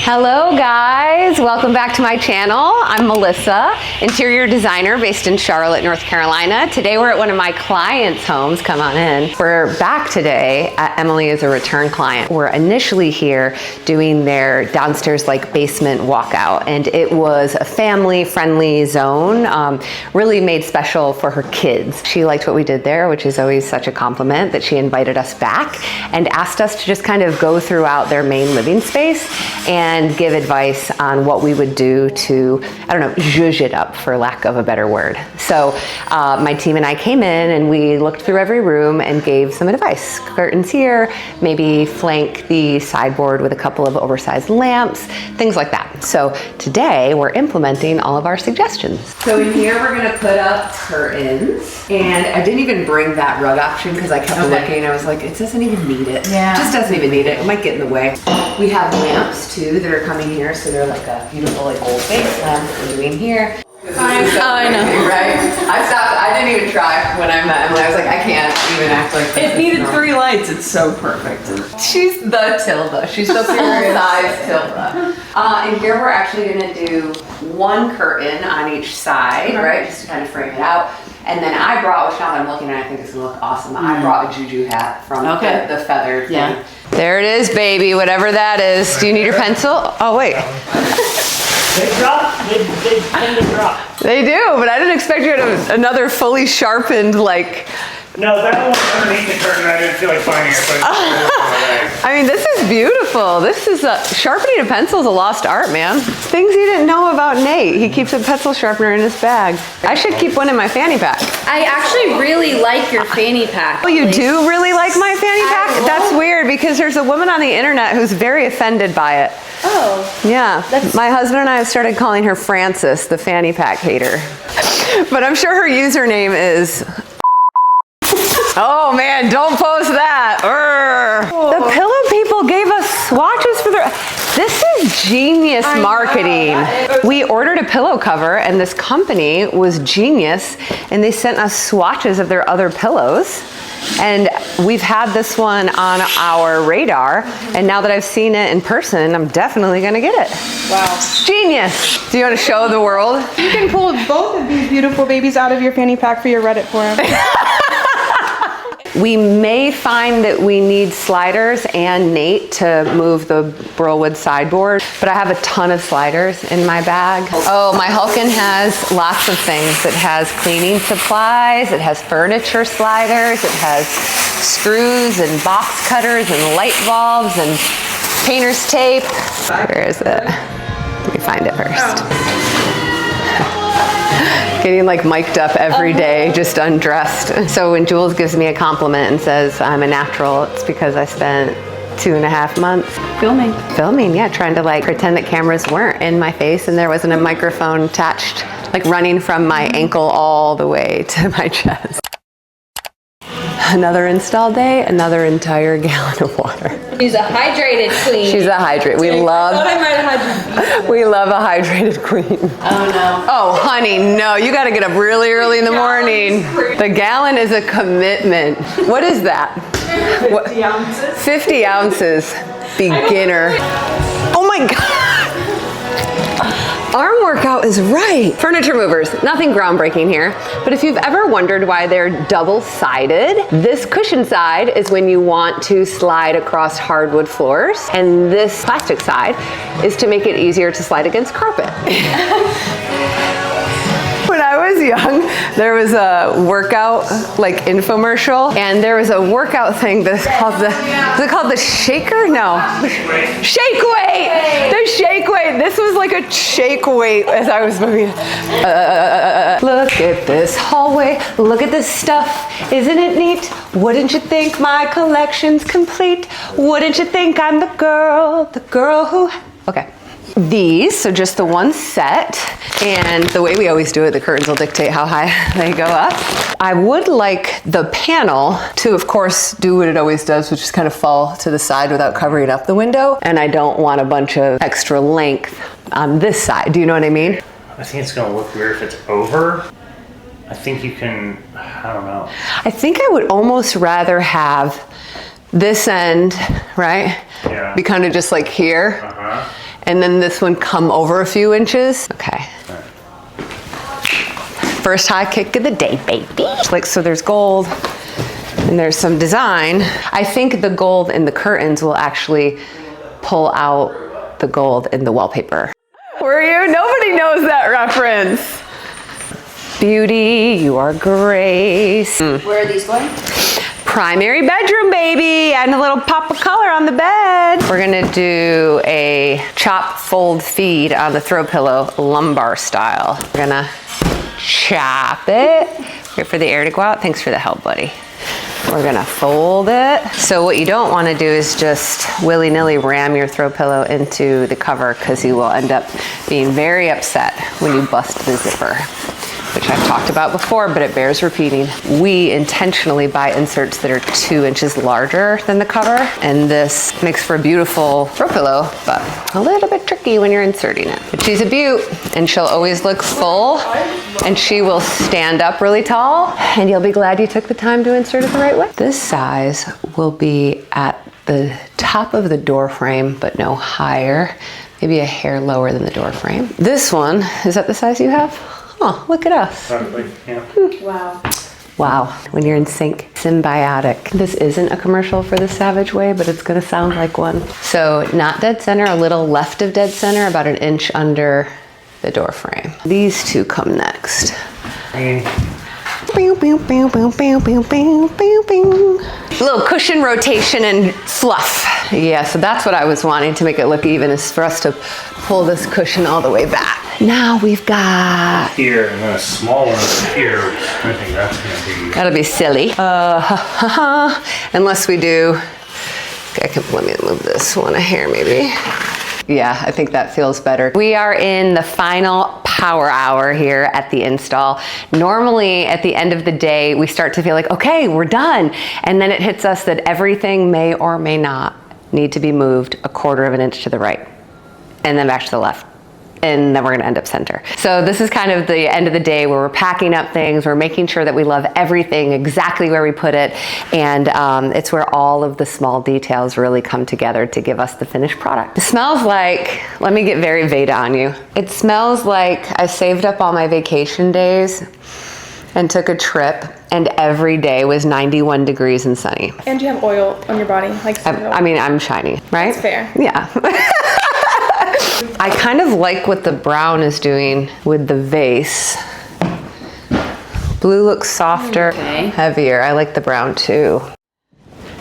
Hello guys, welcome back to my channel. I'm Melissa, interior designer based in Charlotte, North Carolina. Today we're at one of my clients' homes. Come on in. We're back today at Emily as a return client. We're initially here doing their downstairs basement walkout, and it was a family friendly zone, really made special for her kids. She liked what we did there, which is always such a compliment, that she invited us back and asked us to just kind of go throughout their main living space and give advice on what we would do to, I don't know, zhuzh it up, for lack of a better word. So my team and I came in and we looked through every room and gave some advice. Curtains here, maybe flank the sideboard with a couple of oversized lamps, things like that. So today we're implementing all of our suggestions. So in here we're gonna put up curtains, and I didn't even bring that rug option because I kept looking. I was like, it doesn't even need it. Yeah. It just doesn't even need it. It might get in the way. We have lamps too that are coming here, so they're like a beautiful old base lamp that we're doing here. I know, right? I didn't even try when I met Emily. I was like, I can't even act like this. It needed 3 lights. It's so perfect. She's the Tilda. She's the full size Tilda. And here we're actually gonna do one curtain on each side, right? Just to kind of frame it out. And then I brought, which now that I'm looking at, I think it's gonna look awesome. I brought a juju hat from the feathered thing. There it is, baby, whatever that is. Do you need your pencil? Oh, wait. They drop, they tend to drop. They do, but I didn't expect you to have another fully sharpened, No, that one underneath the curtain, I didn't feel like finding it, but I mean, this is beautiful. This is sharpening a pencil is a lost art, man. Things you didn't know about Nate. He keeps a pencil sharpener in his bag. I should keep one in my fanny pack. I actually really like your fanny pack. Oh, you do really like my fanny pack? That's weird because there's a woman on the internet who's very offended by it. Oh. Yeah. My husband and I have started calling her Frances, the fanny pack hater. But I'm sure her username is... Oh man, don't post that. The pillow people gave us swatches for their... This is genius marketing. We ordered a pillow cover and this company was genius, and they sent us swatches of their other pillows. And we've had this one on our radar, and now that I've seen it in person, I'm definitely gonna get it. Wow. Genius. Do you want to show the world? You can pull both of these beautiful babies out of your fanny pack for your Reddit forum. We may find that we need sliders and Nate to move the Burlwood sideboard, but I have a ton of sliders in my bag. Oh, my Hulkin has lots of things. It has cleaning supplies, it has furniture sliders, it has screws and box cutters and light bulbs and painter's tape. Where is it? Let me find it first. Getting mic'd up every day, just undressed. So when Jules gives me a compliment and says I'm a natural, it's because I spent 2.5 months filming, yeah, trying to pretend that cameras weren't in my face and there wasn't a microphone attached, running from my ankle all the way to my chest. Another install day, another entire gallon of water. She's a hydrated queen. She's a hydrate. We love a hydrated queen. Oh no. Oh honey, no, you gotta get up really early in the morning. The gallon is a commitment. What is that? 50 ounces. 50 ounces, beginner. Oh my God. Arm workout is right. Furniture movers, nothing groundbreaking here, but if you've ever wondered why they're double-sided, this cushion side is when you want to slide across hardwood floors, and this plastic side is to make it easier to slide against carpet. When I was young, there was a workout infomercial, and there was a workout thing that's called is it called the shaker? No. Shake weight! The shake weight. This was like a shake weight as I was moving. Look at this hallway. Look at this stuff. Isn't it neat? Wouldn't you think my collection's complete? Wouldn't you think I'm the girl who... Okay. These, so just the one set, and the way we always do it, the curtains will dictate how high they go up. I would like the panel to, of course, do what it always does, which is kind of fall to the side without covering up the window, and I don't want a bunch of extra length on this side. Do you know what I mean? I think it's gonna look weird if it's over. I think you can, I don't know. I think I would almost rather have this end, right? Yeah. Be kind of just here. And then this one come over a few inches. Okay. First high kick of the day, baby. Like, so there's gold and there's some design. I think the gold in the curtains will actually pull out the gold in the wallpaper. Were you? Nobody knows that reference. Beauty, you are grace. Where are these going? Primary bedroom, baby, and a little pop of color on the bed. We're gonna do a chop, fold, feed on the throw pillow, lumbar style. We're gonna chop it. Wait for the air to go out. Thanks for the help, buddy. We're gonna fold it. So what you don't wanna do is just willy-nilly ram your throw pillow into the cover, because you will end up being very upset when you bust the zipper, which I've talked about before, but it bears repeating. We intentionally buy inserts that are 2 inches larger than the cover, and this makes for a beautiful throw pillow, but a little bit tricky when you're inserting it. But she's a beaut, and she'll always look full, and she will stand up really tall, and you'll be glad you took the time to insert it the right way. This size will be at the top of the door frame, but no higher, maybe a hair lower than the door frame. This one, is that the size you have? Oh, look at us. Yeah. Wow. Wow, when you're in sync, symbiotic. This isn't a commercial for the Savage Way, but it's gonna sound like one. So not dead center, a little left of dead center, about an inch under the door frame. These two come next. Little cushion rotation and fluff. Yeah, so that's what I was wanting to make it look even, is for us to pull this cushion all the way back. Now we've got... Here, and then a small one over here, which I think that's gonna be... That'll be silly. Unless we do... Okay, let me move this one a hair maybe. Yeah, I think that feels better. We are in the final power hour here at the install. Normally at the end of the day, we start to feel like, okay, we're done. And then it hits us that everything may or may not need to be moved a 1/4 of an inch to the right, and then back to the left. And then we're gonna end up center. So this is kind of the end of the day where we're packing up things, we're making sure that we love everything exactly where we put it, and it's where all of the small details really come together to give us the finished product. It smells like, let me get very Veda on you. It smells like I saved up all my vacation days and took a trip, and every day was 91 degrees and sunny. And you have oil on your body, like I mean, I'm shiny, right? That's fair. Yeah. I kind of like what the brown is doing with the vase. Blue looks softer, Okay. heavier. I like the brown too.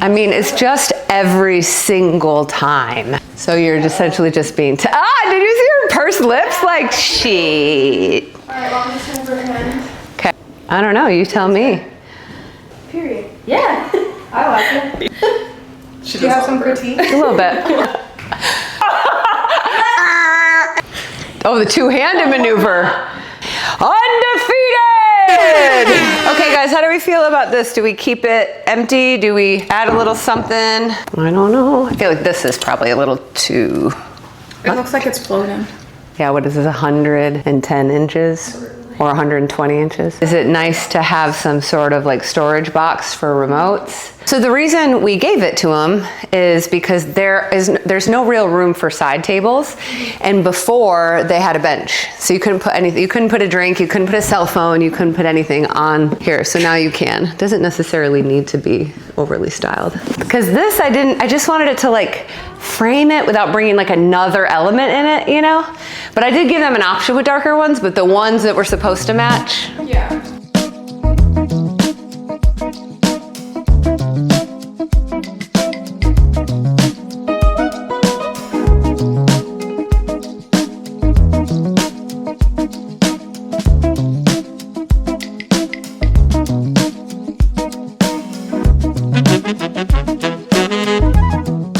I mean, it's just every single time. So you're essentially just being, did you see her pursed lips? Like, shit. All right, well, I'm just gonna recommend. Okay, I don't know, you tell me. Period. Yeah. I like it. Do you have some critique? A little bit. Oh, the two-handed maneuver. Undefeated! Okay, guys, how do we feel about this? Do we keep it empty? Do we add a little something? I don't know. I feel like this is probably a little too... It looks like it's floating. Yeah, what is this, 110 inches? Or 120 inches? Is it nice to have some sort of like storage box for remotes? So the reason we gave it to them is because there's no real room for side tables, and before they had a bench, so you couldn't put anything. You couldn't put a drink, you couldn't put a cell phone, you couldn't put anything on here. So now you can. It doesn't necessarily need to be overly styled. Because this, I just wanted it to like frame it without bringing like another element in it, you know. But I did give them an option with darker ones, but the ones that were supposed to match. Yeah.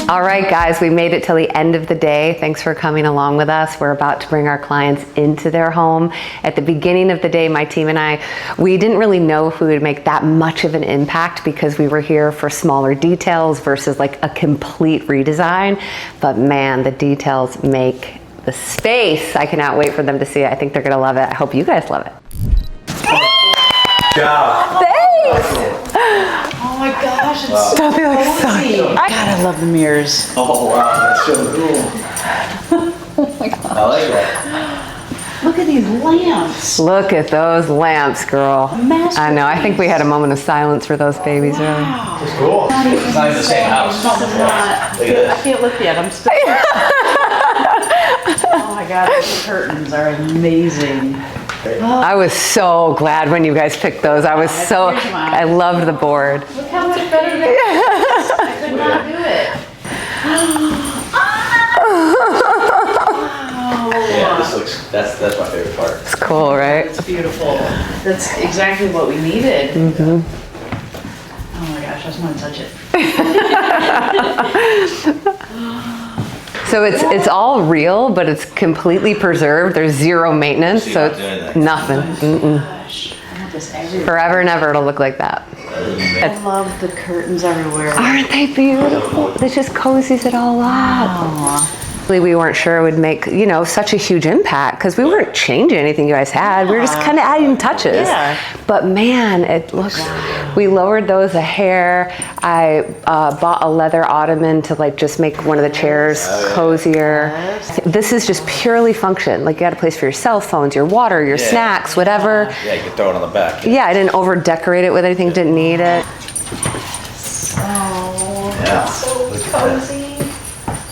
All right, guys, we made it till the end of the day. Thanks for coming along with us. We're about to bring our clients into their home. At the beginning of the day, my team and I, we didn't really know if we would make that much of an impact because we were here for smaller details versus like a complete redesign. But man, the details make the space. I cannot wait for them to see it. I think they're gonna love it. I hope you guys love it. Yeah. Thanks! Oh my gosh, it's Don't be like sorry. God, I love the mirrors. Oh wow, that's so cool. I like that. Look at these lamps. Look at those lamps, girl. I know. I think we had a moment of silence for those babies earlier. It's cool. It's not even the same house. Look at I this. can't look yet. I'm still. Oh my God, these curtains are amazing. I was so glad when you guys picked those. I was so, I loved the board. Look how much better they are. I could not do it. Yeah, this looks, that's my favorite part. It's cool, right? It's beautiful. That's exactly what we needed. Oh my gosh, I just want to touch it. So it's all real, but it's completely preserved. There's zero maintenance, so you're not doing it's that. nothing. Gosh, I want this everywhere. Forever and ever it'll look like that. I love the curtains everywhere. Aren't they beautiful? It just cozies it all up. Aw. We weren't sure it would make, you know, such a huge impact because we weren't changing anything you guys had. We were just kind of adding touches. Yeah. But man, it looks, we lowered those a hair. I bought a leather ottoman to like just make one of the chairs cozier. This is just purely function. Like you got a place for your cell phones, your water, your snacks, whatever. Yeah, you can throw it on the back. Yeah, I didn't over decorate it with anything, didn't need it. Oh, Yeah. so Look at that. cozy.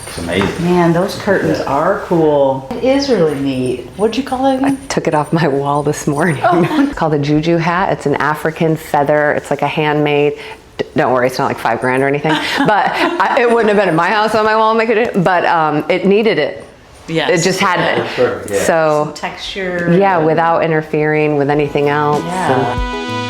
It's amazing. Man, those curtains are cool. It is really neat. What'd you call it again? Took it off my wall this morning. It's called a juju hat. It's an African feather. It's like a handmade. Don't worry, it's not like $5,000 or anything. But it wouldn't have been at my house on my wall making it. But it needed it. Yes. It just had it. Yeah. So Texture. yeah, without interfering with anything else. Yeah.